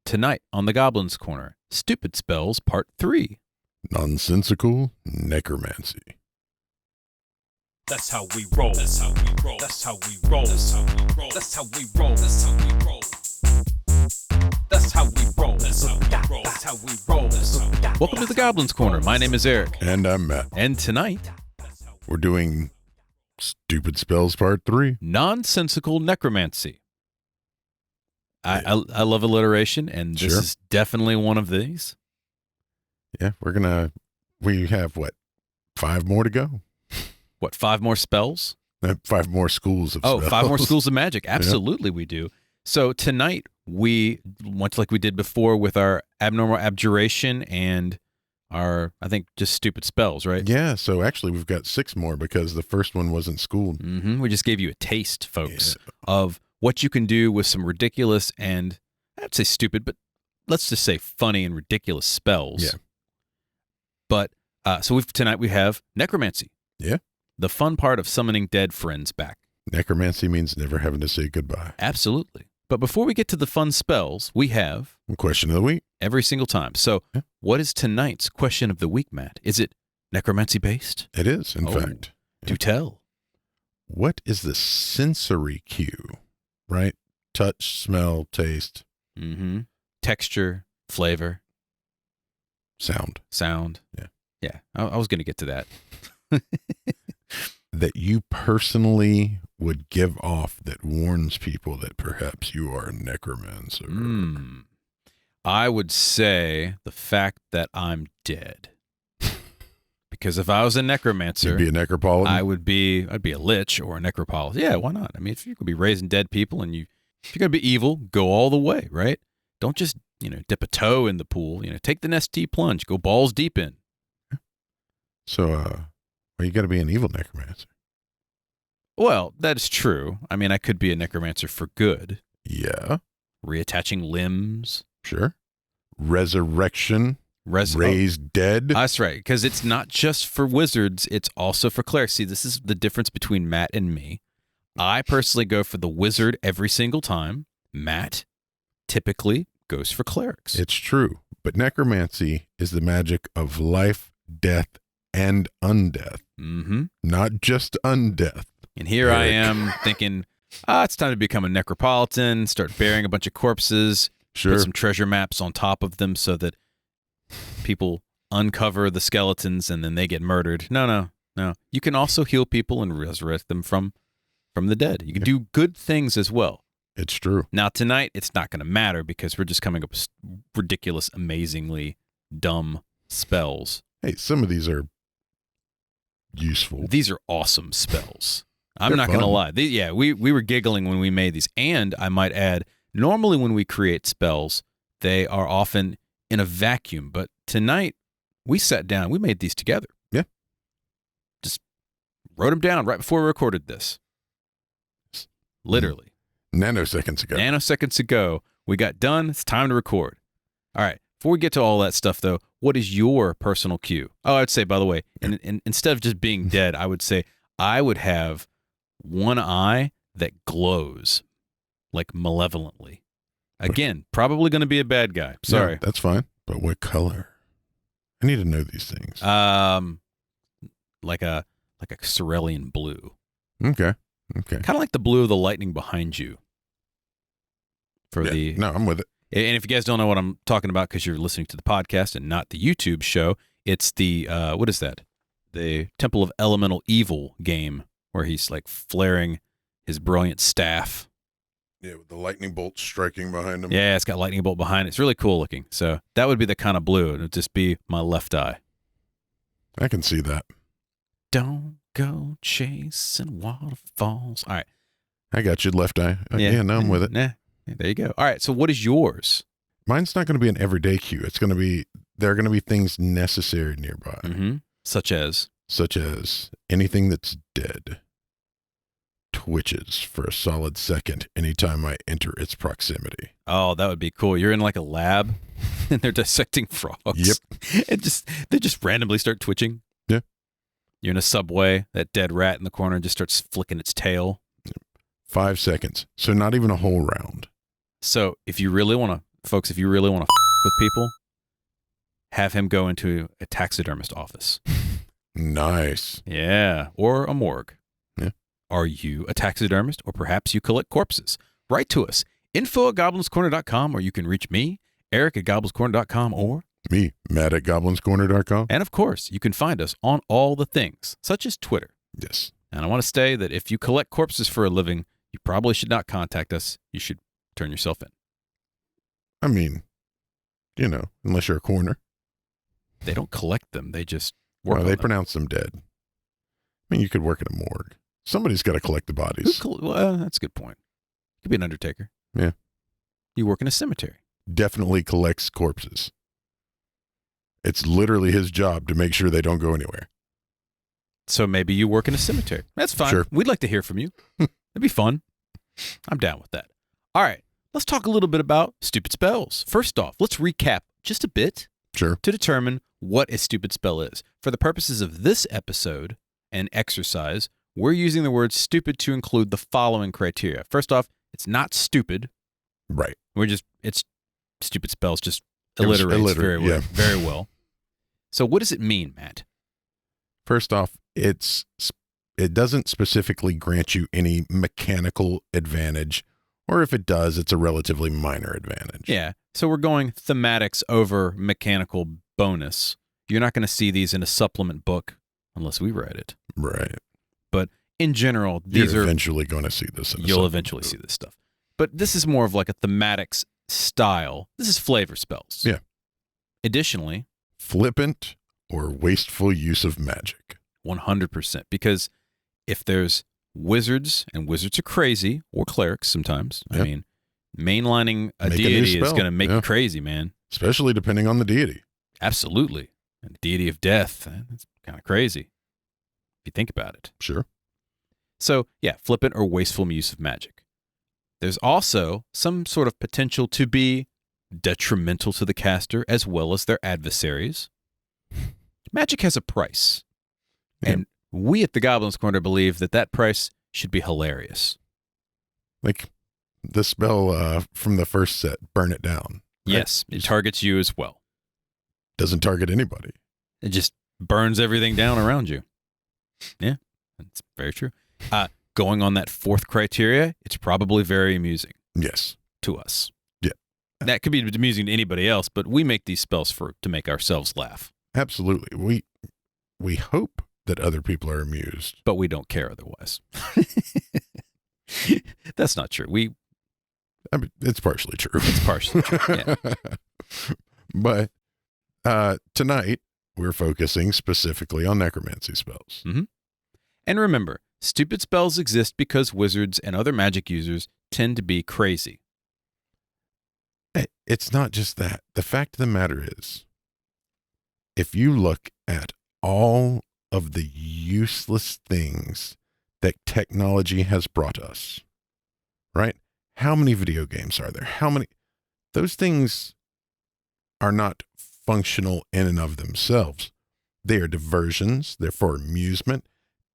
Tonight on the Goblin's Corner, Stupid Spells Part 3. Nonsensical Necromancy. That's how we roll. That's how we roll. That's how we roll. That's how we roll. That's how we roll. That's how we roll. That's how we roll. That's how we roll. That's how we roll. That's how we roll. Welcome to the Goblin's Corner. My name is Eric. And I'm Matt. And tonight, We're doing Stupid Spells Part 3. Nonsensical Necromancy. I love alliteration, and this Sure. is definitely one of these. Yeah, we have, 5 more to go? What, 5 more spells? 5 more schools of spells. Oh, 5 more schools of magic. Absolutely, we do. So tonight, much like we did before with our abnormal abjuration and our, I think, just stupid spells, right? Yeah, so actually we've got 6 more because the first one wasn't schooled. Mm-hmm. We just gave you a taste, folks, of what you can do with some ridiculous and, I'd say stupid, but let's just say funny and ridiculous spells. Yeah. But, so tonight we have necromancy. Yeah. The fun part of summoning dead friends back. Necromancy means never having to say goodbye. Absolutely. But before we get to the fun spells, we have Question of the week. every single time. So what is tonight's question of the week, Matt? Is it necromancy based? It is, in Oh, fact. Do tell. What is the sensory cue? Right? Touch, smell, taste, Mm-hmm. Texture, flavor, sound. sound. Yeah. Yeah. I was going to get to that. That you personally would give off that warns people that perhaps you are a necromancer. I would say the fact that I'm dead. Because if I was a necromancer, You'd be a necropolitan? I'd be a lich or a necropolitan. Yeah, why not? I mean, if you're going to be raising dead people and if you're going to be evil, go all the way, right? Don't just, dip a toe in the pool. Take the Nestea plunge, go balls deep in. So, you got to be an evil necromancer. Well, that is true. I mean, I could be a necromancer for good. Yeah, Reattaching limbs. sure. Resurrection. Raised dead. That's right, because it's not just for wizards, it's also for clerics. See, this is the difference between Matt and me. I personally go for the wizard every single time. Matt typically goes for clerics. It's true. But necromancy is the magic of life, death, and undeath. Mm-hmm. Not just undeath. And here Eric. I am thinking, it's time to become a necropolitan, start burying a bunch of corpses, Sure. put some treasure maps on top of them so that people uncover the skeletons and then they get murdered. No. You can also heal people and resurrect them from the dead. You can do good things as well. It's true. Now, tonight, it's not going to matter because we're just coming up with ridiculous, amazingly dumb spells. Hey, some of these are useful. These are awesome spells. I'm They're not going to fun. lie. We were giggling when we made these. And I might add, normally when we create spells, they are often in a vacuum. But tonight, we sat down. We made these together. Yeah. Just wrote them down right before we recorded this. Literally. Nanoseconds ago. Nanoseconds ago, we got done. It's time to record. All right. Before we get to all that stuff, though, what is your personal cue? Oh, I'd say, by the way, and instead of just being dead, I would say I would have one eye that glows, like malevolently. Again, probably going to be a bad guy. Sorry. Yeah, that's fine. But what color? I need to know these things. Like a cerulean blue. Okay. Kind of like the blue of the lightning behind you. No, I'm with it. And if you guys don't know what I'm talking about because you're listening to the podcast and not the YouTube show, it's the, what is that? The Temple of Elemental Evil game where he's like flaring his brilliant staff. Yeah, with the lightning bolt striking behind him. Yeah, it's got lightning bolt behind it. It's really cool looking. So that would be the kind of blue. It would just be my left eye. I can see that. Don't go chasing waterfalls. All right. I got you, left eye. Yeah, no, I'm with it. Nah, there you go. All right. So what is yours? Mine's not going to be an everyday cue. There are going to be things necessary nearby, Mm-hmm. Such as anything that's dead twitches for a solid second anytime I enter its proximity. Oh, that would be cool. You're in like a lab and they're dissecting frogs. Yep. They just randomly start twitching. Yeah. You're in a subway, that dead rat in the corner just starts flicking its tail. 5 seconds. So not even a whole round. So if you really want to folks, if you really want to with people, have him go into a taxidermist office. Nice. Yeah, or a morgue. Yeah. Are you a taxidermist, or perhaps you collect corpses? Write to us, info@goblinscorner.com, or you can reach me, Eric@goblinscorner.com, or Me, Matt at goblinscorner.com. and of course, you can find us on all the things, such as Twitter. Yes. And I want to say that if you collect corpses for a living, you probably should not contact us. You should turn yourself in. I mean, unless you're a coroner. They don't collect them. They just work on They them. pronounce them dead. I mean, you could work at a morgue. Somebody's got to collect the bodies. Well, that's a good point. You could be an undertaker. Yeah. You work in a cemetery. Definitely collects corpses. It's literally his job to make sure they don't go anywhere. So maybe you work in a cemetery. That's fine. Sure. We'd like to hear from you. It'd be fun. I'm down with that. All right. Let's talk a little bit about stupid spells. First off, let's recap just a bit Sure. to determine what a stupid spell is. For the purposes of this episode and exercise, we're using the word stupid to include the following criteria. First off, it's not stupid. Right. It's stupid spells, just It was alliterates illiterate, yeah. very well. So what does it mean, Matt? First off, it doesn't specifically grant you any mechanical advantage, or if it does, it's a relatively minor advantage. Yeah. So we're going thematics over mechanical bonus. You're not going to see these in a supplement book unless we write it. Right. But in general, these You're are eventually going to see this. you'll eventually see this stuff. But this is more of like a thematics style. This is flavor spells. Yeah. Additionally, Flippant or wasteful use of magic. 100%. Because if there's wizards, and wizards are crazy, or clerics sometimes. Yeah. I mean, mainlining a Make a new deity is spell. going to make Yeah. you crazy, man. Especially depending on the deity. Absolutely. And the deity of death, that's kind of crazy if you think about it. Sure. So, yeah, flippant or wasteful use of magic. There's also some sort of potential to be detrimental to the caster as well as their adversaries. Magic has a price. Yeah. And we at the Goblin's Corner believe that that price should be hilarious. Like the spell from the first set, Burn It Down. Right? Yes, it targets you as well. Doesn't target anybody. It just burns everything down around you. Yeah, that's very true. Going on that fourth criteria, it's probably very amusing Yes. to us. Yeah. That could be amusing to anybody else, but we make these spells to make ourselves laugh. Absolutely. We hope that other people are amused. But we don't care otherwise. That's not true. I mean, it's partially true. It's partially true. Yeah. But tonight, we're focusing specifically on necromancy spells. And remember, stupid spells exist because wizards and other magic users tend to be crazy. It's not just that. The fact of the matter is, if you look at all of the useless things that technology has brought us, right? How many video games are there? Those things are not functional in and of themselves. They are diversions. They're for amusement.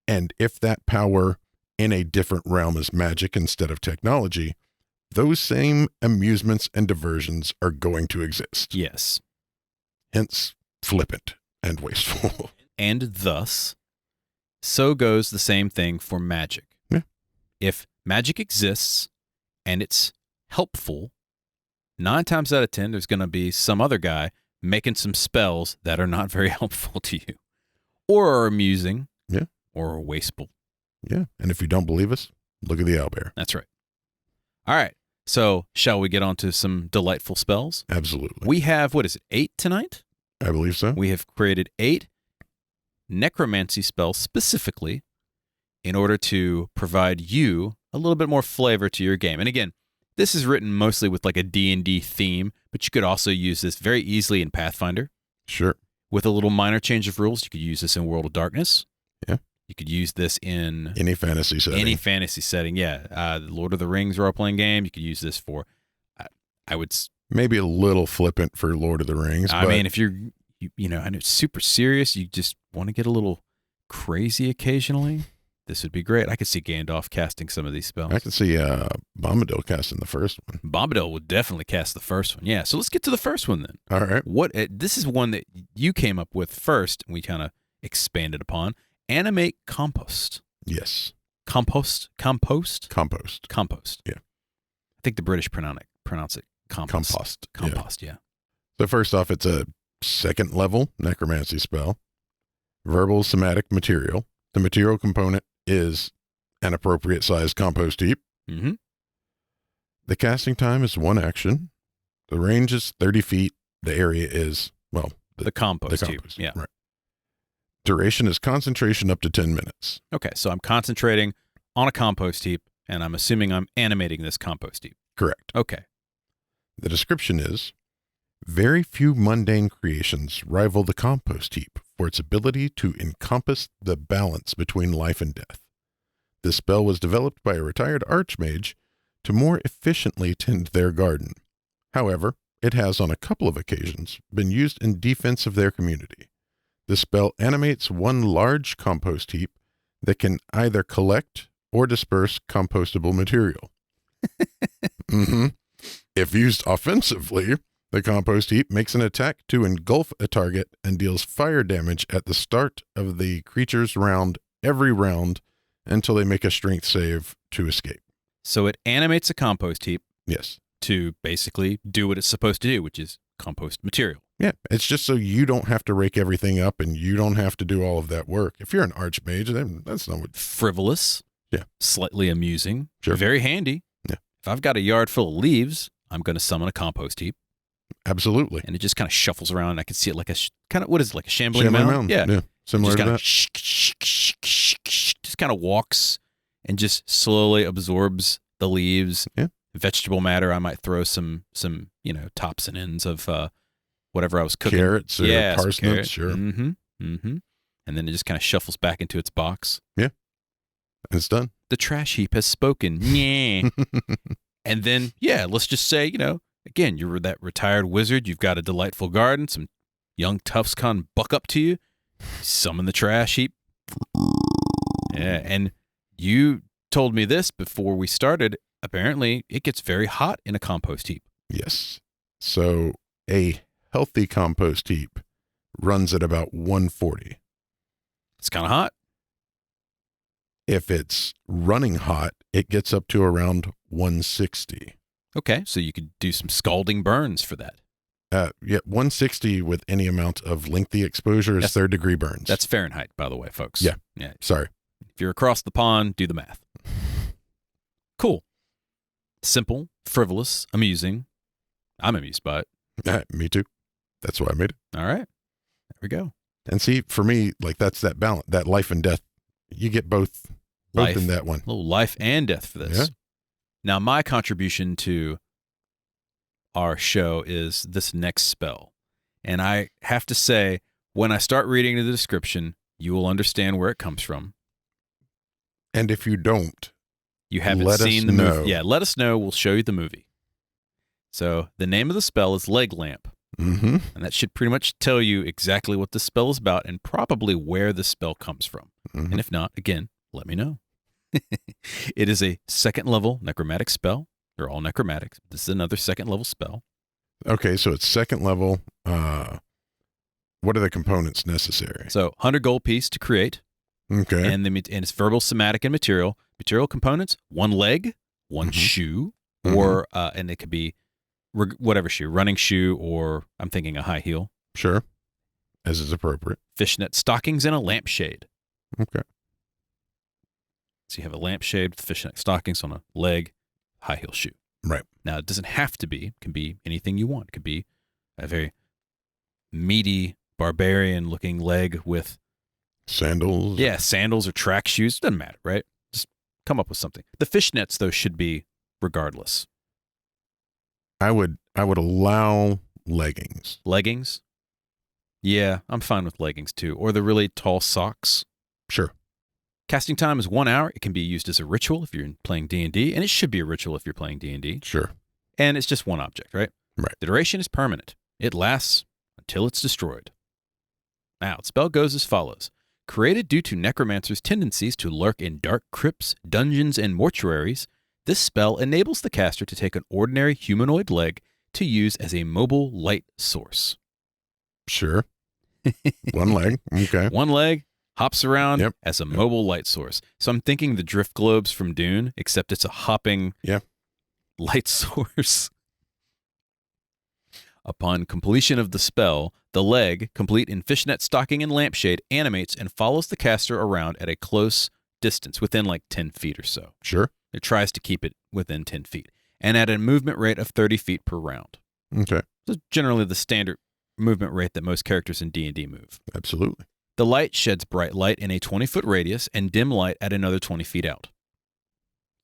And if that power in a different realm is magic instead of technology, those same amusements and diversions are going to exist. Yes. Hence, flippant and wasteful. And thus, so goes the same thing for magic. Yeah. If magic exists and it's helpful, 9 times out of 10, there's going to be some other guy making some spells that are not very helpful to you or are amusing. Yeah. Or wasteful. Yeah. And if you don't believe us, look at the owlbear. That's right. All right. So shall we get on to some delightful spells? Absolutely. We have, 8 tonight? I believe so. We have created 8 necromancy spells specifically in order to provide you a little bit more flavor to your game. And again, this is written mostly with like a D&D theme, but you could also use this very easily in Pathfinder. Sure. With a little minor change of rules, you could use this in World of Darkness. Yeah. You could use this in Any fantasy setting. any fantasy setting. Yeah. The Lord of the Rings role-playing game, you could use this for, I would... Maybe a little flippant for Lord of the Rings. I mean, if you're, I know it's super serious, you just want to get a little crazy occasionally. This would be great. I could see Gandalf casting some of these spells. I can see Bombadil casting the first one. Bombadil would definitely cast the first one. Yeah, so let's get to the first one then. All right. This is one that you came up with first, and we kind of expanded upon. Animate compost. Yes. Compost? Compost. Yeah. I think the British pronounce it compost. Compost. Yeah. So first off, it's a second level necromancy spell. Verbal somatic material. The material component is an appropriate sized compost heap. Mm-hmm. The casting time is 1 action. The range is 30 feet. The area is, well, The compost heap. Yeah. Right. Duration is concentration up to 10 minutes. Okay, so I'm concentrating on a compost heap, and I'm assuming I'm animating this compost heap. Correct. Okay. The description is, very few mundane creations rival the compost heap for its ability to encompass the balance between life and death. This spell was developed by a retired archmage to more efficiently tend their garden. However, it has on a couple of occasions been used in defense of their community. The spell animates one large compost heap that can either collect or disperse compostable material. If used offensively, the compost heap makes an attack to engulf a target and deals fire damage at the start of the creature's round every round until they make a strength save to escape. So it animates a compost heap Yes. to basically do what it's supposed to do, which is compost material. Yeah, it's just so you don't have to rake everything up and you don't have to do all of that work. If you're an archmage, then that's not what... Frivolous. Yeah. Slightly amusing. Sure. Very handy. Yeah. If I've got a yard full of leaves, I'm going to summon a compost heap. Absolutely. And it just kind of shuffles around. I can see it like a what is it, like a shambling mound? Yeah. Similar to that. Just kind of walks and just slowly absorbs the leaves. Yeah. Vegetable matter. I might throw some tops and ends of whatever I was cooking. Carrots or parsnips, sure. Mm-hmm. Mm-hmm. And then it just kind of shuffles back into its box. Yeah. It's done. The trash heap has spoken. Yeah. And then, let's just say, again, you're that retired wizard. You've got a delightful garden. Some young toughs come buck up to you. Summon the trash heap. Yeah. And you told me this before we started. Apparently, it gets very hot in a compost heap. Yes. So a healthy compost heap runs at about 140. It's kind of hot. If it's running hot, it gets up to around 160. Okay, so you could do some scalding burns for that. 160 with any amount of lengthy exposure is third-degree burns. That's Fahrenheit, by the way, folks. Yeah. Sorry. If you're across the pond, do the math. Cool. Simple, frivolous, amusing. I'm amused by it. Me too. That's why I made it. All right. There we go. And see, for me, like that's that balance, that life and death. You get both in that one. A little life and death for this. Yeah. Now, my contribution to our show is this next spell. And I have to say, when I start reading the description, you will understand where it comes from. And if you don't, you haven't seen the movie. Yeah, let us know. We'll show you the movie. So the name of the spell is Leg Lamp. Mm-hmm. And that should pretty much tell you exactly what the spell is about and probably where the spell comes from. Mm-hmm. And if not, again, let me know. It is a second level necromantic spell. They're all necromatics. This is another second level spell. Okay, so it's second level. What are the components necessary? So 100 gold piece to create. Okay. And it's verbal, somatic, and material. Material components, 1 leg, 1 shoe, or, and it could be whatever shoe, running shoe, or I'm thinking a high heel. Sure. As is appropriate. Fishnet stockings and a lampshade. Okay. So you have a lampshade with fishnet stockings on a leg, high heel shoe. Right. Now, it doesn't have to be. It can be anything you want. It could be a very meaty, barbarian-looking leg with sandals. Yeah, sandals or track shoes. Doesn't matter, right? Just come up with something. The fishnets, though, should be regardless. I would allow leggings. Leggings? Yeah, I'm fine with leggings, too. Or the really tall socks. Sure. Casting time is 1 hour. It can be used as a ritual if you're playing D&D, and it should be a ritual if you're playing D&D. Sure. And it's just one object, right? Right. The duration is permanent. It lasts until it's destroyed. Now, the spell goes as follows. Created due to necromancers' tendencies to lurk in dark crypts, dungeons, and mortuaries, this spell enables the caster to take an ordinary humanoid leg to use as a mobile light source. Sure. One leg. Okay. One leg hops around Yep. as a mobile light source. So I'm thinking the drift globes from Dune, except it's a hopping light source. Upon completion of the spell, the leg, complete in fishnet stocking and lampshade, animates and follows the caster around at a close distance, within like 10 feet or so. Sure. It tries to keep it within 10 feet, and at a movement rate of 30 feet per round. Okay. So generally the standard movement rate that most characters in D&D move. Absolutely. The light sheds bright light in a 20-foot radius and dim light at another 20 feet out.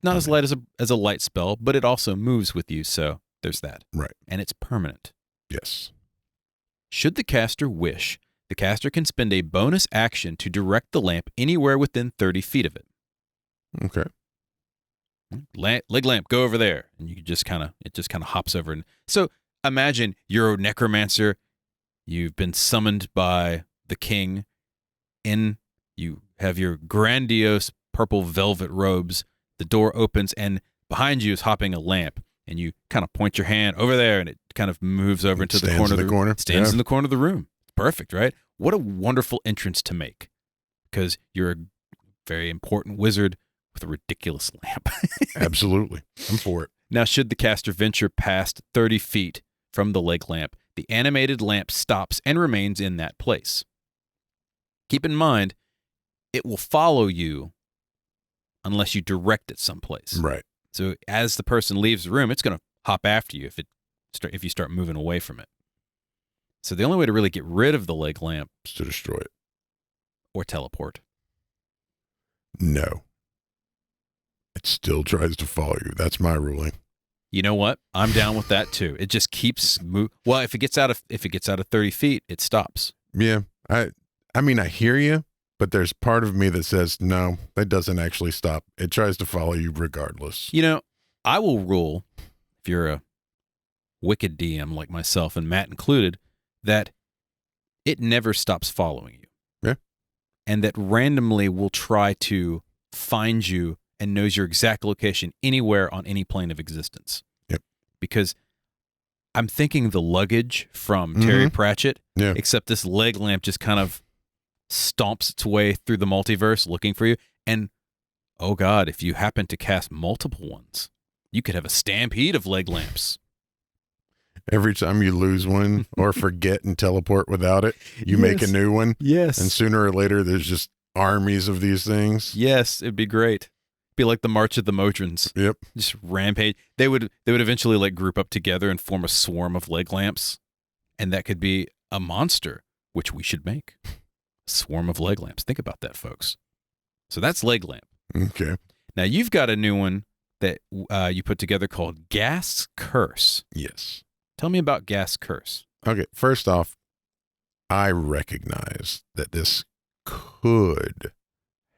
Not as light as a light spell, but it also moves with you, so there's that. Right. And it's permanent. Yes. Should the caster wish, the caster can spend a bonus action to direct the lamp anywhere within 30 feet of it. Okay. Leg lamp, go over there. And you just kind of hops over. And so imagine you're a necromancer. You've been summoned by the king. You have your grandiose purple velvet robes. The door opens, and behind you is hopping a lamp. And you kind of point your hand over there, and it kind of moves over into the corner. Stands in the corner of the room. Perfect, right? What a wonderful entrance to make, because you're a very important wizard with a ridiculous lamp. Absolutely. I'm for it. Now, should the caster venture past 30 feet from the leg lamp, the animated lamp stops and remains in that place. Keep in mind, it will follow you unless you direct it someplace. Right. So as the person leaves the room, it's going to hop after you if you start moving away from it. So the only way to really get rid of the leg lamp is to destroy it. Or teleport. No. It still tries to follow you. That's my ruling. You know what? I'm down with that too. It just keeps well, if it gets out of 30 feet, it stops. Yeah. I mean, I hear you, but there's part of me that says, no, that doesn't actually stop. It tries to follow you regardless. You know, I will rule, if you're a wicked DM like myself and Matt included, that it never stops following you. Yeah. And that randomly will try to find you and knows your exact location anywhere on any plane of existence. Yep. Because I'm thinking the luggage from Terry Pratchett, except this leg lamp just kind of stomps its way through the multiverse looking for you. And, oh God, if you happen to cast multiple ones, you could have a stampede of leg lamps. Every time you lose one or forget and teleport without it, you make a new one. Yes. And sooner or later, there's just armies of these things. Yes, it'd be great. Be like the March of the Modrons. Yep. Just rampage. They would eventually like group up together and form a swarm of leg lamps. And that could be a monster, which we should make. A swarm of leg lamps. Think about that, folks. So that's leg lamp. Okay. Now you've got a new one that you put together called Gas Curse. Yes. Tell me about Gas Curse. Okay. First off, I recognize that this could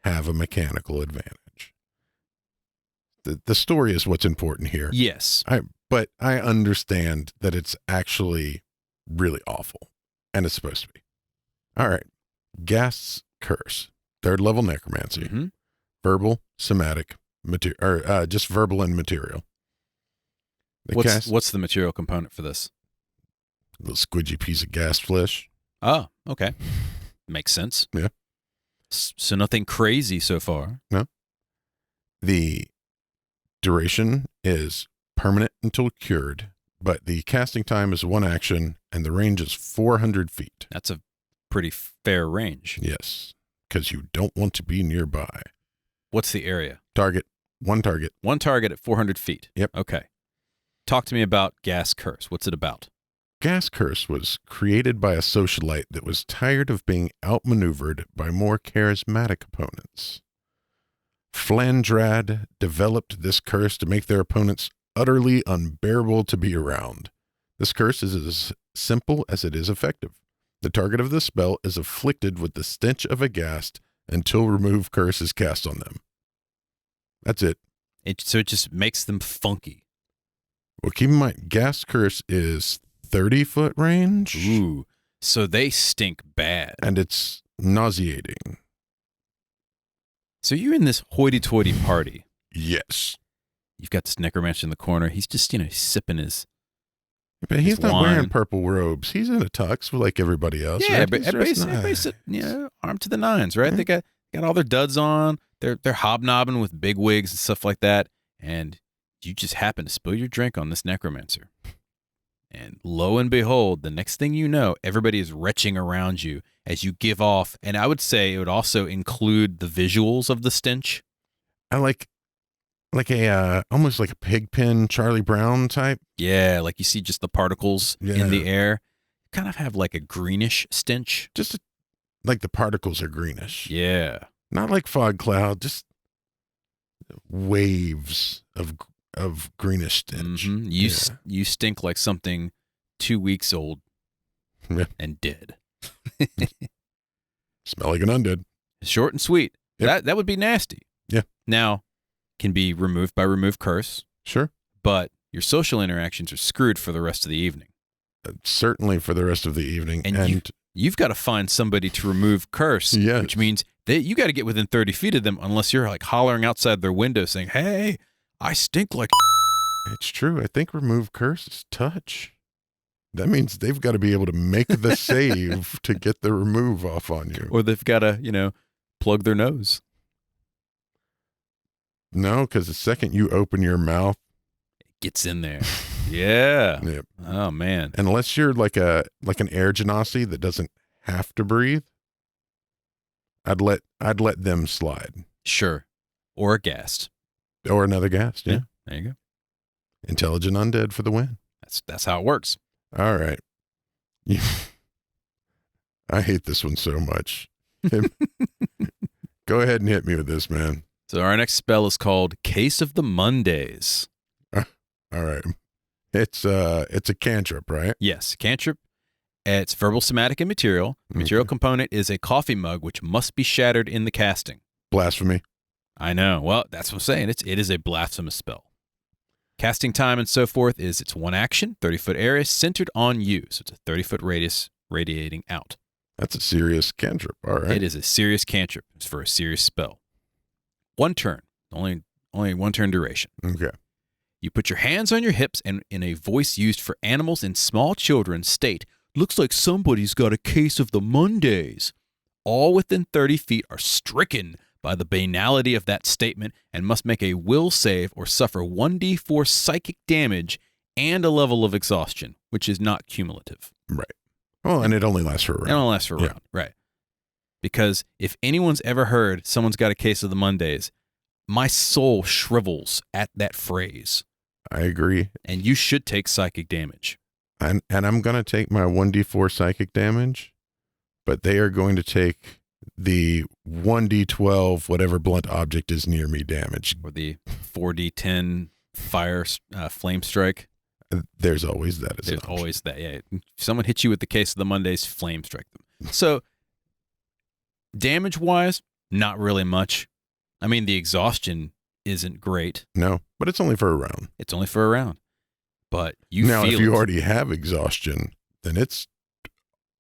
have a mechanical advantage. The story is what's important here. Yes. But I understand that it's actually really awful, and it's supposed to be. All right. Gas Curse. 3rd level necromancy. Mm-hmm. Verbal, somatic, or just verbal and material. What's the material component for this? A little squidgy piece of gas flesh. Oh, okay. Makes sense. Yeah. So nothing crazy so far. No. The duration is permanent until cured, but the casting time is 1 action, and the range is 400 feet. That's a pretty fair range. Yes, because you don't want to be nearby. What's the area? One target. One target at 400 feet. Yep. Okay. Talk to me about Gas Curse. What's it about? Gas Curse was created by a socialite that was tired of being outmaneuvered by more charismatic opponents. Flandrad developed this curse to make their opponents utterly unbearable to be around. This curse is as simple as it is effective. The target of the spell is afflicted with the stench of a ghast until remove curse is cast on them. That's it. So it just makes them funky. Well, keep in mind, gas curse is 30-foot range. Ooh, so they stink bad. And it's nauseating. So you're in this hoity-toity party. Yes. You've got this necromancer in the corner. He's just, sipping his But he's not wine. wearing purple robes. He's in a tux like everybody else. Yeah, right? but everybody's armed to the nines, right? They got all their duds on. They're hobnobbing with big wigs and stuff like that. And you just happen to spill your drink on this necromancer. And lo and behold, the next thing you know, everybody is retching around you as you give off. And I would say it would also include the visuals of the stench. I like a almost like a pigpen Charlie Brown type. Yeah, like you see just the particles in the air. Kind of have like a greenish stench. Like the particles are greenish. Yeah. Not like fog cloud, just waves of greenish stench. Mm-hmm. You stink like something 2 weeks old and dead. Smell like an undead. Short and sweet. Yep. That would be nasty. Yeah. Now, can be removed by remove curse, Sure. but your social interactions are screwed for the rest of the evening. Certainly for the rest of the evening. And you've got to find somebody to remove curse, Yes. which means that you got to get within 30 feet of them unless you're like hollering outside their window saying, hey, I stink like It's true. I think remove curse is touch. That means they've got to be able to make the save to get the remove off on you. Or they've got to, plug their nose. No, because the second you open your mouth, It gets in there. Yeah. Yep. Oh, man. Unless you're like an air genasi that doesn't have to breathe, I'd let them slide. Sure. Or a ghast. Or another ghast. Yeah. There you go. Intelligent undead for the win. That's how it works. All right. I hate this one so much. Go ahead and hit me with this, man. So our next spell is called Case of the Mondays. All right. It's a cantrip, right? Yes, cantrip. It's verbal, somatic, and material. The material component is a coffee mug, which must be shattered in the casting. Blasphemy. I know. Well, that's what I'm saying. It is a blasphemous spell. Casting time and so forth is it's one action, 30-foot area centered on you. So it's a 30-foot radius radiating out. That's a serious cantrip. All right. It is a serious cantrip. It's for a serious spell. One turn. Only one turn duration. Okay. You put your hands on your hips and in a voice used for animals and small children state, looks like somebody's got a case of the Mondays. All within 30 feet are stricken by the banality of that statement and must make a will save or suffer 1d4 psychic damage and a level of exhaustion, which is not cumulative. Right. Well, and it only lasts for a round. It only lasts for a round, right. Because if anyone's ever heard someone's got a case of the Mondays, my soul shrivels at that phrase. I agree. And you should take psychic damage. And I'm going to take my 1d4 psychic damage, but they are going to take the 1d12 whatever blunt object is near me damage. Or the 4d10 fire flame strike. There's always that. There's always that, yeah. If someone hits you with the case of the Mondays, flame strike them. So, damage-wise, not really much. I mean, the exhaustion isn't great. No, but it's only for a round. It's only for a round. But now, feel if you it. already have exhaustion, then it's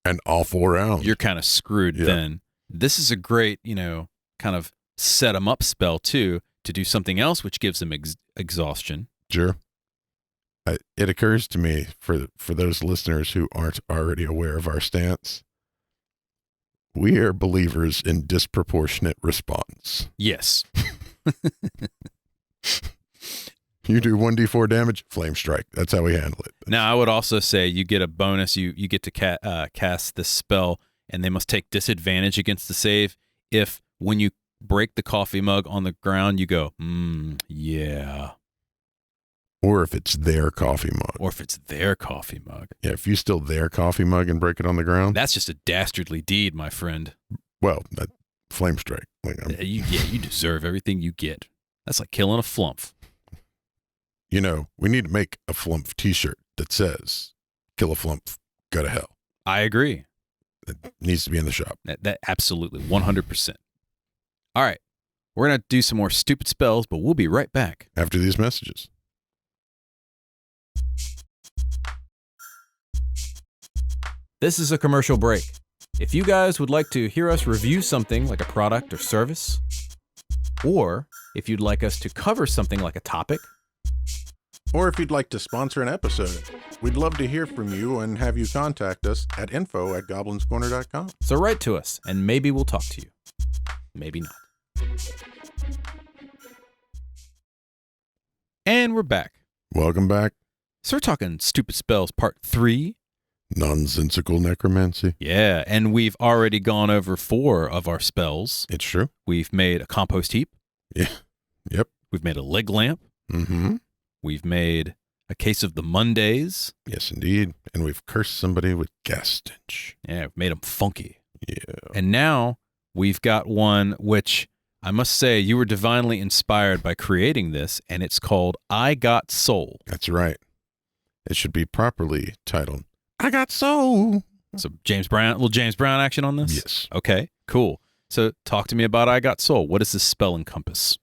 an awful round. You're kind of screwed then. This is a great, kind of set them up spell, too, to do something else which gives them exhaustion. Sure. It occurs to me, for those listeners who aren't already aware of our stance, we are believers in disproportionate response. Yes. You do 1d4 damage, flame strike. That's how we handle it. Now, I would also say you get a bonus. You get to cast this spell, and they must take disadvantage against the save if, when you break the coffee mug on the ground, you go, yeah. Or if it's their coffee mug. Or if it's their coffee mug. Yeah, if you steal their coffee mug and break it on the ground. That's just a dastardly deed, my friend. Well, that flame strike. You deserve everything you get. That's like killing a flump. We need to make a flump t-shirt that says, kill a flump, go to hell. I agree. It needs to be in the shop. That absolutely, 100%. All right, we're going to do some more stupid spells, but we'll be right back. After these messages. This is a commercial break. If you guys would like to hear us review something like a product or service, Or if you'd like us to cover something like a topic, Or if you'd like to sponsor an episode, we'd love to hear from you and have you contact us at info@goblinscorner.com. so write to us and maybe we'll talk to you. Maybe not. And we're back. Welcome back. So we're talking Stupid Spells Part 3. Nonsensical Necromancy. Yeah, and we've already gone over 4 of our spells. It's true. We've made a compost heap. Yeah. Yep. We've made a leg lamp. Mm-hmm. We've made a case of the Mondays. Yes, indeed. And we've cursed somebody with gas stench. Yeah, we've made them funky. Yeah. And now we've got one which I must say you were divinely inspired by creating this, and it's called I Got Soul. That's right. It should be properly titled, I Got Soul. So little James Brown action on this? Yes. Okay, cool. So talk to me about I Got Soul. What does this spell encompass?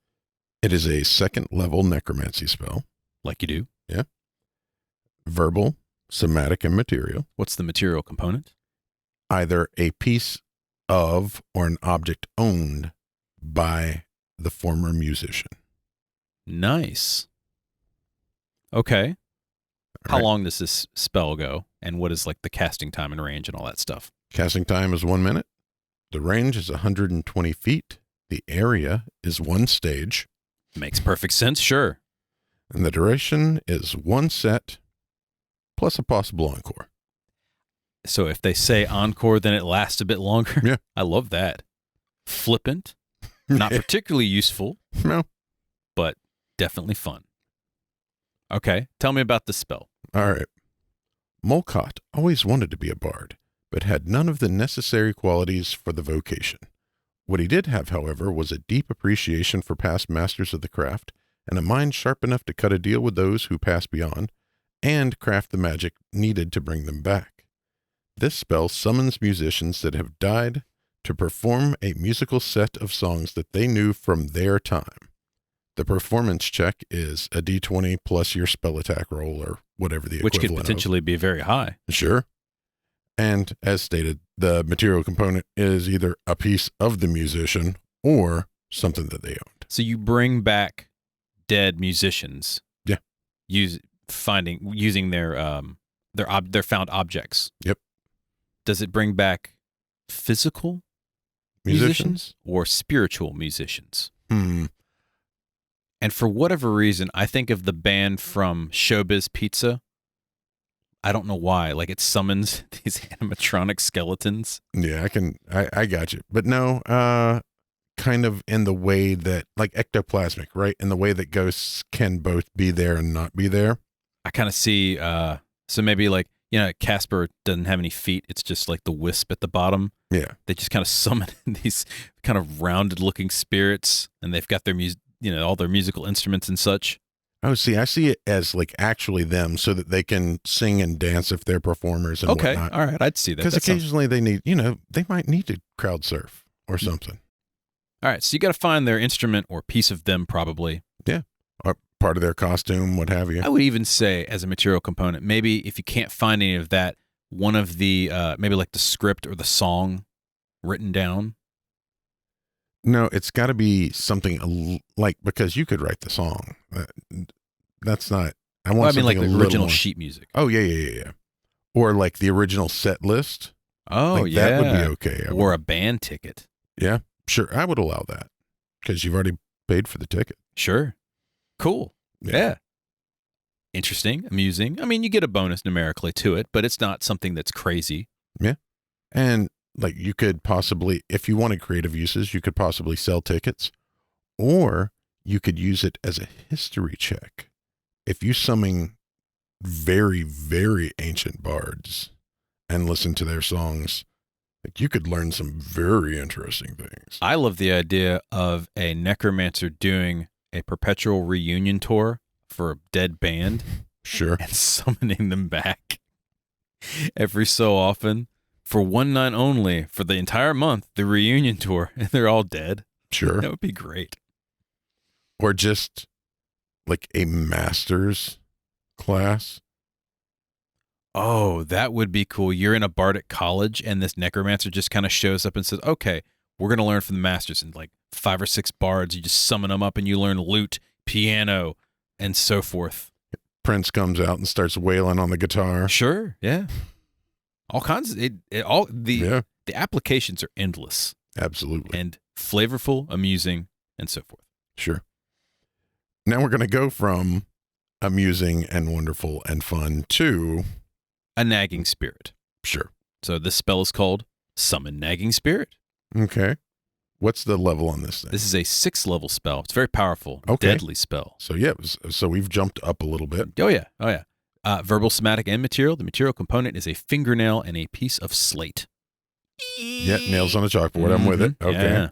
It is a 2nd level necromancy spell. Like you do. Yeah. Verbal, somatic, and material. What's the material component? Either a piece of or an object owned by the former musician. Nice. Okay. How Right. long does this spell go? And what is like the casting time and range and all that stuff? Casting time is 1 minute. The range is 120 feet. The area is 1 stage. Makes perfect sense, sure. And the duration is 1 set plus a possible encore. So if they say encore, then it lasts a bit longer. Yeah. I love that. Flippant, not particularly useful, No. but definitely fun. Okay, tell me about this spell. All right. Molcott always wanted to be a bard, but had none of the necessary qualities for the vocation. What he did have, however, was a deep appreciation for past masters of the craft, and a mind sharp enough to cut a deal with those who pass beyond, and craft the magic needed to bring them back. This spell summons musicians that have died to perform a musical set of songs that they knew from their time. The performance check is a d20 plus your spell attack roll, or whatever the Which equivalent could potentially be very high. of. Sure. And as stated, the material component is either a piece of the musician or something that they owned. So you bring back dead musicians. Yeah. Using their found objects. Yep. Does it bring back physical musicians or spiritual musicians? And for whatever reason, I think of the band from Showbiz Pizza. I don't know why. Like it summons these animatronic skeletons. Yeah, I got you. But no, kind of in the way that, like ectoplasmic, right? In the way that ghosts can both be there and not be there. I kind of see, so maybe like, Casper doesn't have any feet. It's just like the wisp at the bottom. Yeah. They just kind of summon these kind of rounded looking spirits, and they've got their all their musical instruments and such. Oh, see, I see it as like actually them, so that they can sing and dance if they're performers and Okay, whatnot. all right, I'd see that. Because occasionally they need, they might need to crowd surf or something. All right, so you got to find their instrument or piece of them probably. Yeah. Or part of their costume, what have you. I would even say as a material component, maybe if you can't find any of that, one of the, maybe like the script or the song written down. No, it's got to be something like, because you could write the song. That's not, I want like something the a original little more, sheet music. Oh, yeah. Or like the original set list. Oh, Like, yeah. that would be okay. Or a band ticket. Yeah, sure. I would allow that because you've already paid for the ticket. Sure. Cool. Yeah. Interesting, amusing. I mean, you get a bonus numerically to it, but it's not something that's crazy. Yeah. And like you could possibly, if you wanted creative uses, you could possibly sell tickets, or you could use it as a history check. If you summon very, very ancient bards and listen to their songs, like you could learn some very interesting things. I love the idea of a necromancer doing a perpetual reunion tour for a dead band Sure. and summoning them back every so often for one night only for the entire month, the reunion tour, and they're all dead. Sure. That would be great. Or just like a master's class. Oh, that would be cool. You're in a bardic college and this necromancer just kind of shows up and says, okay, we're going to learn from the masters. And like 5 or 6 bards. You just summon them up and you learn lute, piano, and so forth. Prince comes out and starts wailing on the guitar. Sure, yeah. All kinds of the applications are endless. Absolutely. And flavorful, amusing, and so forth. Sure. Now we're going to go from amusing and wonderful and fun to a nagging spirit. Sure. So this spell is called Summon Nagging Spirit. Okay. What's the level on this thing? This is a 6th level spell. It's very powerful, okay. Deadly spell. So yeah, so we've jumped up a little bit. Oh yeah. Verbal, somatic, and material. The material component is a fingernail and a piece of slate. Yeah, nails on a chalkboard. I'm with it. Okay.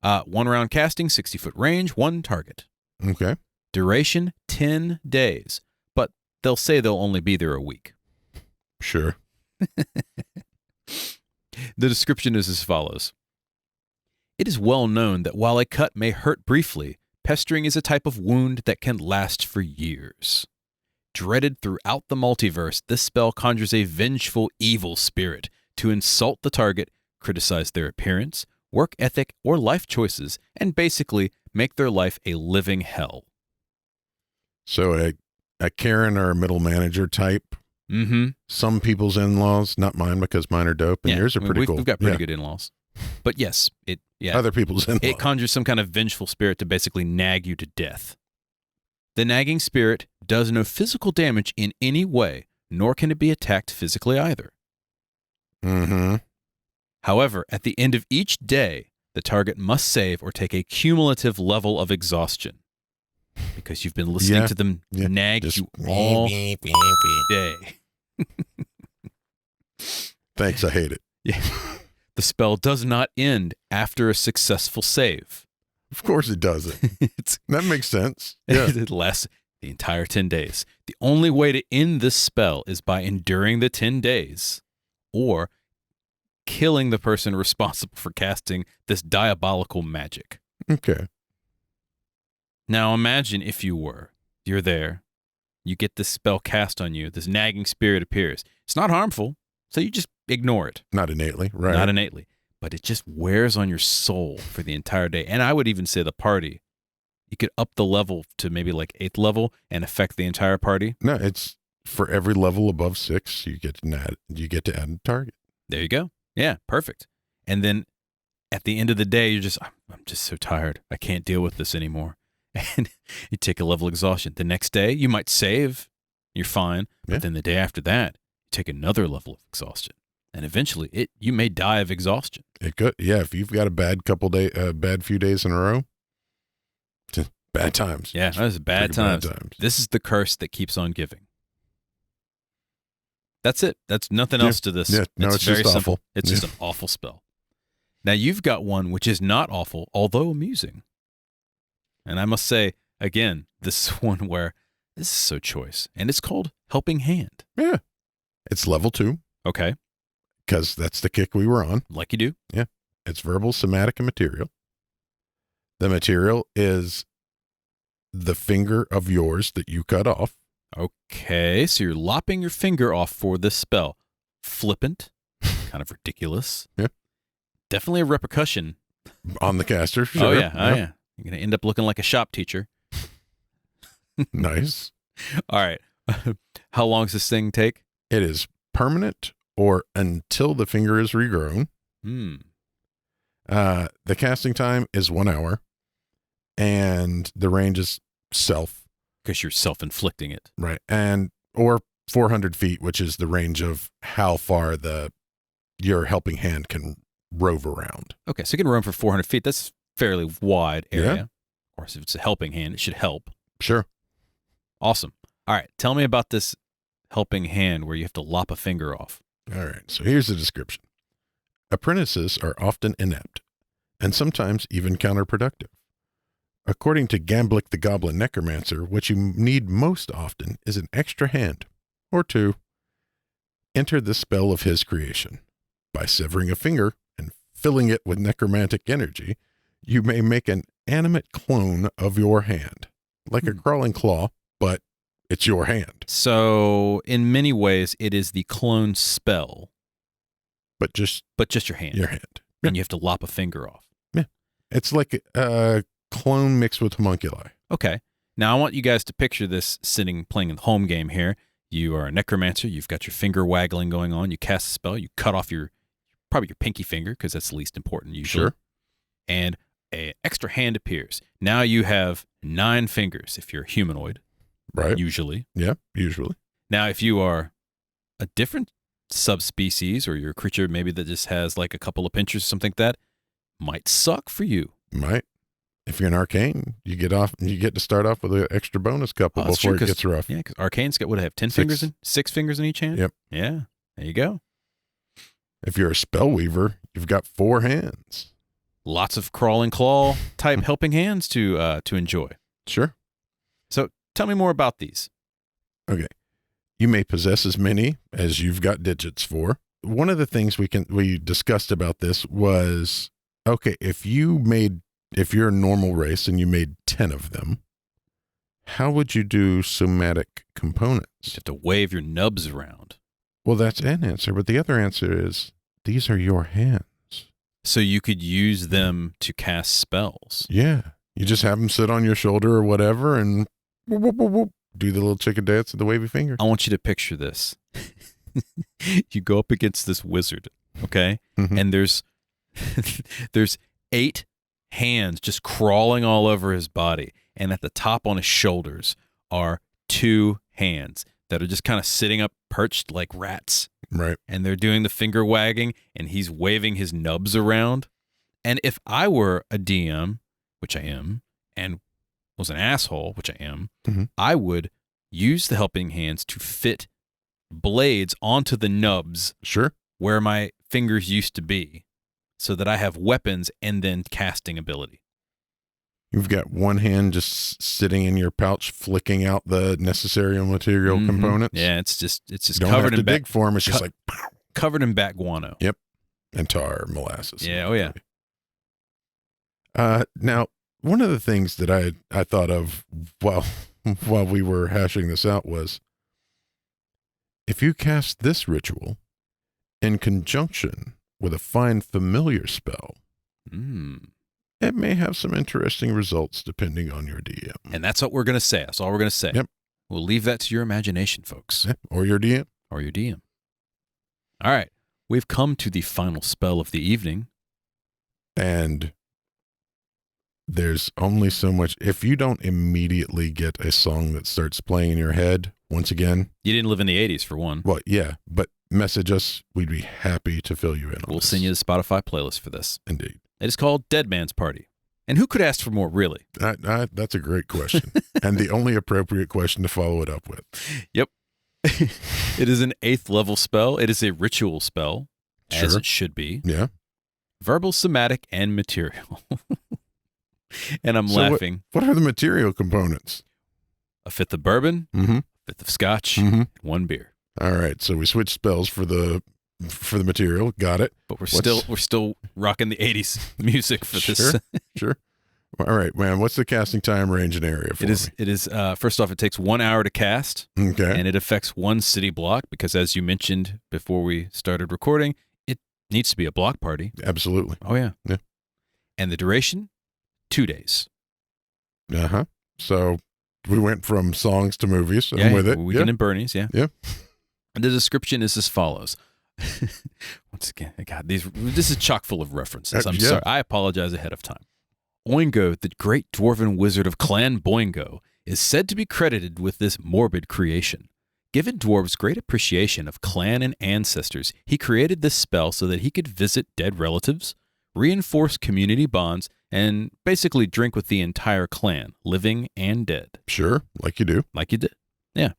Yeah. 1 round casting, 60-foot range, 1 target. Okay. Duration, 10 days. But they'll say they'll only be there a week. Sure. The description is as follows. It is well known that while a cut may hurt briefly, pestering is a type of wound that can last for years. Dreaded throughout the multiverse, this spell conjures a vengeful evil spirit to insult the target, criticize their appearance, work ethic, or life choices, and basically make their life a living hell. So a Karen or a middle manager type. Mm-hmm. Some people's in-laws, not mine because mine are dope, and yours are pretty cool. We've got pretty good in-laws. But yes, other people's in-laws. It conjures some kind of vengeful spirit to basically nag you to death. The nagging spirit does no physical damage in any way, nor can it be attacked physically either. Mm-hmm. However, at the end of each day, the target must save or take a cumulative level of exhaustion. Because you've been listening to them nag you all day. Thanks, I hate it. Yeah. The spell does not end after a successful save. Of course it doesn't. That makes sense. Yeah. It lasts the entire 10 days. The only way to end this spell is by enduring the 10 days or killing the person responsible for casting this diabolical magic. Okay. Now imagine if you're there, you get this spell cast on you, this nagging spirit appears. It's not harmful, so you just ignore it. Not innately, right? Not innately. But it just wears on your soul for the entire day. And I would even say the party. You could up the level to maybe like 8th level and affect the entire party. No, it's for every level above 6, you get to add a target. There you go. Yeah, perfect. And then at the end of the day, you're just, I'm just so tired. I can't deal with this anymore. And you take a level of exhaustion. The next day, you might save. You're fine. But then the day after that, you take another level of exhaustion. And eventually, you may die of exhaustion. It could, yeah. If you've got a bad few days in a row, bad times. Yeah, that's bad times. This is the curse that keeps on giving. That's it. That's nothing else to this. Yeah, no, it's very just simple. awful. It's just an awful spell. Now you've got one which is not awful, although amusing. And I must say, again, this is one where this is so choice, and it's called Helping Hand. Yeah, it's level 2. Okay. Because that's the kick we were on. Like you do. Yeah. It's verbal, somatic, and material. The material is the finger of yours that you cut off. Okay, so you're lopping your finger off for this spell. Flippant, kind of ridiculous. Yeah. Definitely a repercussion. On the caster, sure. Oh, yeah. Oh, yeah. You're going to end up looking like a shop teacher. Nice. All right. How long does this thing take? It is permanent or until the finger is regrown. The casting time is 1 hour, and the range is self. Because you're self-inflicting it. Right. Or 400 feet, which is the range of how far your helping hand can rove around. Okay, so you can roam for 400 feet. That's fairly wide area. Yeah. Of course, if it's a helping hand, it should help. Sure. Awesome. All right, tell me about this helping hand where you have to lop a finger off. All right, so here's the description. Apprentices are often inept, and sometimes even counterproductive. According to Gamblick the Goblin Necromancer, what you need most often is an extra hand, or 2. Enter the spell of his creation. By severing a finger and filling it with necromantic energy, you may make an animate clone of your hand, like a crawling claw, but it's your hand. So, in many ways, it is the clone spell. But just your hand. Your hand. And you have to lop a finger off. Yeah. It's like a clone mixed with homunculi. Okay. Now I want you guys to picture this sitting playing the home game here. You are a necromancer. You've got your finger waggling going on. You cast a spell. You cut off probably your pinky finger because that's the least important usually. Sure. And an extra hand appears. Now you have 9 fingers if you're a humanoid. Right. Usually. Yeah, usually. Now if you are a different subspecies or you're a creature maybe that just has like a couple of pinchers or something like that, might suck for you. Might. If you're an arcane, you get to start off with an extra bonus couple before it gets rough. Yeah, because arcanes would have 10 6. fingers and 6 fingers in each hand. Yep. Yeah. There you go. If you're a spell weaver, you've got 4 hands. Lots of crawl and claw type helping hands to enjoy. Sure. So tell me more about these. Okay. You may possess as many as you've got digits for. One of the things we discussed about this was, okay, if you're a normal race and you made 10 of them, how would you do somatic components? You have to wave your nubs around. Well, that's an answer, but the other answer is these are your hands. So you could use them to cast spells. Yeah. You just have them sit on your shoulder or whatever and whoop, whoop, whoop, whoop, do the little chicken dance with the wavy finger. I want you to picture this. You go up against this wizard, okay? Mhm. And there's 8 hands just crawling all over his body. And at the top on his shoulders are 2 hands that are just kind of sitting up perched like rats. Right. And they're doing the finger wagging and he's waving his nubs around. And if I were a DM, which I am, and was an asshole, which I am, Mhm. I would use the helping hands to fit blades onto the nubs Sure. where my fingers used to be so that I have weapons and then casting ability. You've got one hand just sitting in your pouch, flicking out the necessary material Mhm. components. Yeah, it's just You don't covered have to in dig for them. It's just like covered in bat guano. and tar, molasses. Yeah, oh yeah. Now, one of the things that I thought of while we were hashing this out was, if you cast this ritual in conjunction with a fine familiar spell, it may have some interesting results depending on your DM. And that's what we're going to say. That's all we're going to say. Yep. We'll leave that to your imagination, folks. Yeah, or your DM. Or your DM. All right. We've come to the final spell of the evening. And there's only so much. If you don't immediately get a song that starts playing in your head, once again. You didn't live in the 80s, for one. Well, yeah, but message us. We'd be happy to fill you in on We'll this. send you the Spotify playlist for this. Indeed. It is called Dead Man's Party. And who could ask for more, really? That's a great question. And the only appropriate question to follow it up with. Yep. It is an 8th level spell. It is a ritual spell, as Sure. it should be. Yeah. Verbal, somatic, and material. And I'm So laughing. What are the material components? A 5th of bourbon, Mm-hmm. 5th of scotch, Mm-hmm. 1 beer. All right. So we switched spells for the material. Got it. But we're still rocking the 80s music for this. Sure. Sure. All right, man. What's the casting time, range, and area for It is first off, it takes 1 hour to cast, me? Okay. and it affects 1 city block because, as you mentioned before we started recording, it needs to be a block party. Absolutely. Oh yeah. Yeah. And the duration, 2 days. Uh-huh. So we went from songs to movies. Yeah, I'm with it. Weekend Yeah. in Bernie's, yeah. Yeah. And the description is as follows. Once again, God, this is chock full of references. I'm Yeah. sorry. I apologize ahead of time. Oingo, the great dwarven wizard of Clan Boingo, is said to be credited with this morbid creation. Given dwarves great appreciation of clan and ancestors, he created this spell so that he could visit dead relatives, reinforce community bonds, and basically drink with the entire clan, living and dead. Sure. Like you do. Like you did. Yeah.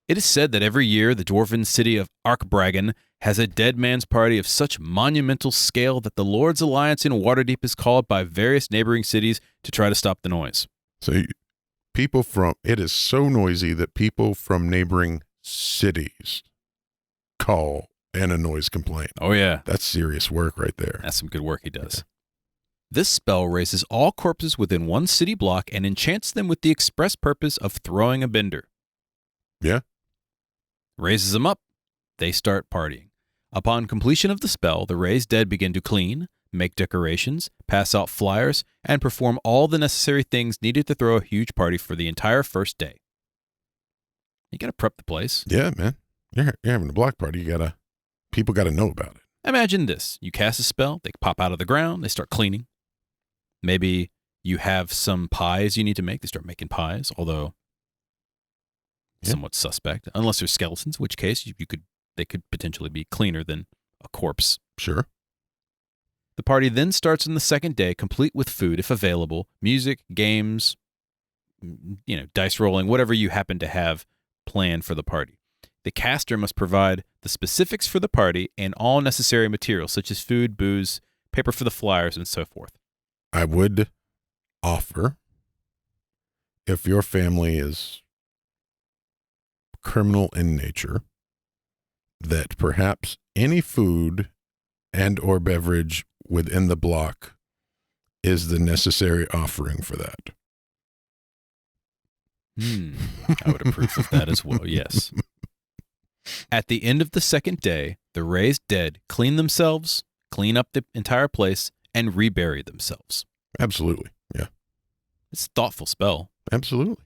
It is said that every year the dwarven city of Arkbragen has a dead man's party of such monumental scale that the Lord's Alliance in Waterdeep is called by various neighboring cities to try to stop the noise. So it is so noisy that people from neighboring cities call and a noise complaint. Oh, yeah. That's serious work right there. That's some good work he does. This spell raises all corpses within 1 city block and enchants them with the express purpose of throwing a bender. Yeah. Raises them up. They start partying. Upon completion of the spell, the raised dead begin to clean, make decorations, pass out flyers, and perform all the necessary things needed to throw a huge party for the entire first day. You got to prep the place. Yeah, man. You're having a block party. People got to know about it. Imagine this. You cast a spell, they pop out of the ground, they start cleaning. Maybe you have some pies you need to make, they start making pies, although somewhat suspect, unless they're skeletons, in which case they could potentially be cleaner than a corpse. Sure. The party then starts on the second day, complete with food if available, music, games, dice rolling, whatever you happen to have planned for the party. The caster must provide the specifics for the party and all necessary materials, such as food, booze, paper for the flyers, and so forth. I would offer, if your family is criminal in nature, that perhaps any food and or beverage within the block is the necessary offering for that. I would approve of that as well, yes. At the end of the second day, the raised dead clean themselves, clean up the entire place, and rebury themselves. Absolutely, yeah. It's a thoughtful spell. Absolutely.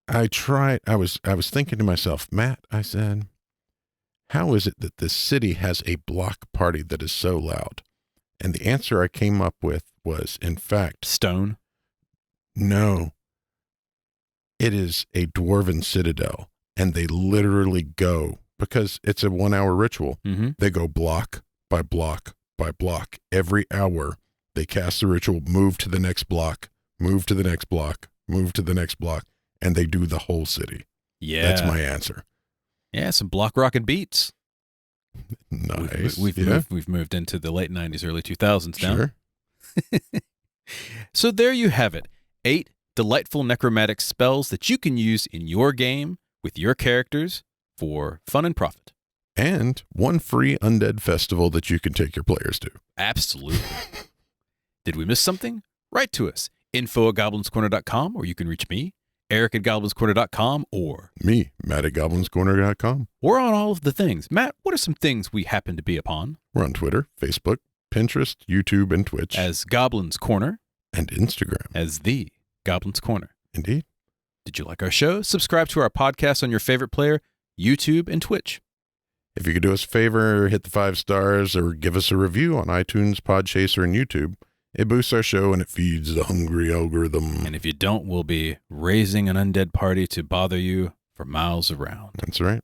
I was thinking to myself, Matt, I said, how is it that this city has a block party that is so loud? And the answer I came up with was, in fact... Stone? No. It is a dwarven citadel, and they literally go, because it's a 1-hour ritual, they go block by block by block. Every hour, they cast the ritual, move to the next block, move to the next block, move to the next block, and they do the whole city. Yeah. That's my answer. Yeah, some block rockin' beats. Nice. We've moved into the late 90s, early 2000s now. Sure. So there you have it. 8 delightful necromantic spells that you can use in your game with your characters for fun and profit. And 1 free undead festival that you can take your players to. Absolutely. Did we miss something? Write to us. info@goblinscorner.com, or you can reach me, Eric at goblinscorner.com, or me, Matt at goblinscorner.com. We're on all of the things. Matt, what are some things we happen to be upon? We're on Twitter, Facebook, Pinterest, YouTube, and Twitch. As Goblins Corner. And Instagram. As the Goblins Corner. Indeed. Did you like our show? Subscribe to our podcast on your favorite player, YouTube, and Twitch. If you could do us a favor, hit the 5 stars or give us a review on iTunes, Podchaser, and YouTube. It boosts our show and it feeds the hungry algorithm. And if you don't, we'll be raising an undead party to bother you for miles around. That's right.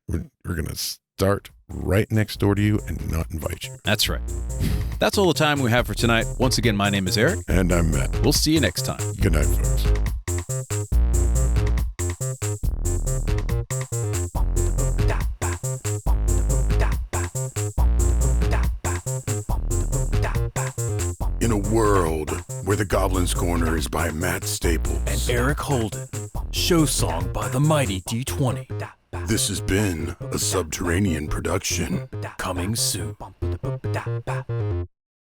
We're going to start right next door to you and not invite you. That's right. That's all the time we have for tonight. Once again, my name is Eric. And I'm Matt. We'll see you next time. Good night, folks. In a world where the Goblin's Corner is by Matt Staples and Eric Holden, show song by the mighty D20. This has been a Subterranean production. Coming soon.